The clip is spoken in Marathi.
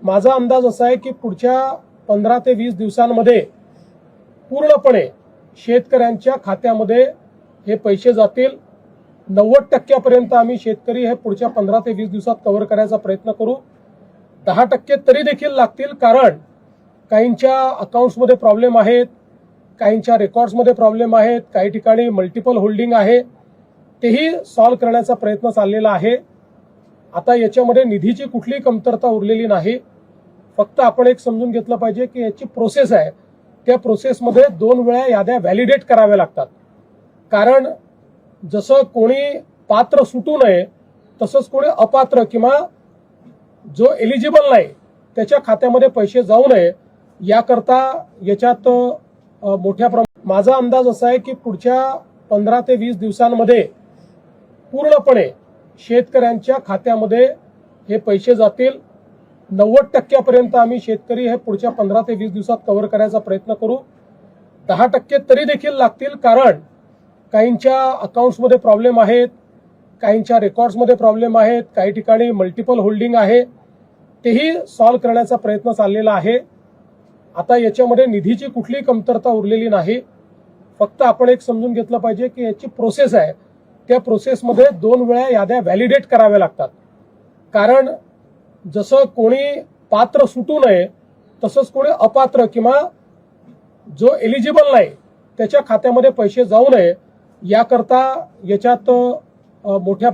माझा अंदाज असा आहे की पुढच्या 15 ते 20 दिवसांमध्ये पूर्णपणे शेतकऱ्यांच्या खात्यामध्ये हे पैसे जातील। 90% आम्ही शेतकरी हे पुढच्या 15 ते 20 दिवसात कव्हर करायचा प्रयत्न करू। 10% तरी देखील लागतील, कारण काहींच्या अकाउंट्समध्ये प्रॉब्लेम आहेत, काहींच्या रेकॉर्ड्समध्ये प्रॉब्लेम आहेत, काही ठिकाणी मल्टिपल होल्डिंग आहे, तेही सॉल्व्ह करण्याचा प्रयत्न चाललेला आहे। आता याच्यामध्ये निधीची कुठलीही कमतरता उरलेली नाही। फक्त आपण एक समजून घेतलं पाहिजे की याची प्रोसेस आहे, त्या प्रोसेसमध्ये 2 वेळा याद्या व्हॅलिडेट कराव्या लागतात। कारण जसं कोणी पात्र सुटू नये तसंच कोणी अपात्र किंवा जो एलिजिबल नाही त्याच्या खात्यामध्ये पैसे जाऊ नये याकरता याच्यात मोठ्या प्रमाणात माझा अंदाज असा आहे की पुढच्या 15 ते 20 दिवसांमध्ये पूर्णपणे शेतकऱ्यांच्या खात्यामध्ये हे पैसे जातील। 90% आम्ही शेतकरी हे पुढच्या 15 ते 20 दिवसात कव्हर करायचा प्रयत्न करू। 10% तरी देखील लागतील, कारण काहींच्या अकाउंट्समध्ये प्रॉब्लेम आहेत, काहींच्या रेकॉर्ड्समध्ये प्रॉब्लेम आहेत, काही ठिकाणी मल्टिपल होल्डिंग आहे, तेही सॉल्व्ह करण्याचा प्रयत्न चाललेला आहे। आता याच्यामध्ये निधीची कुठलीही कमतरता उरलेली नाही। फक्त आपण एक समजून घेतलं पाहिजे की याची प्रोसेस आहे, त्या प्रोसेसमध्ये 2 वेळा याद्या व्हॅलिडेट कराव्या लागतात। कारण जसं कोणी पात्र सुटू नये तसंच कोणी अपात्र किंवा जो एलिजिबल नाही त्याच्या खात्यामध्ये पैसे जाऊ नये याकरता याच्यात मोठ्या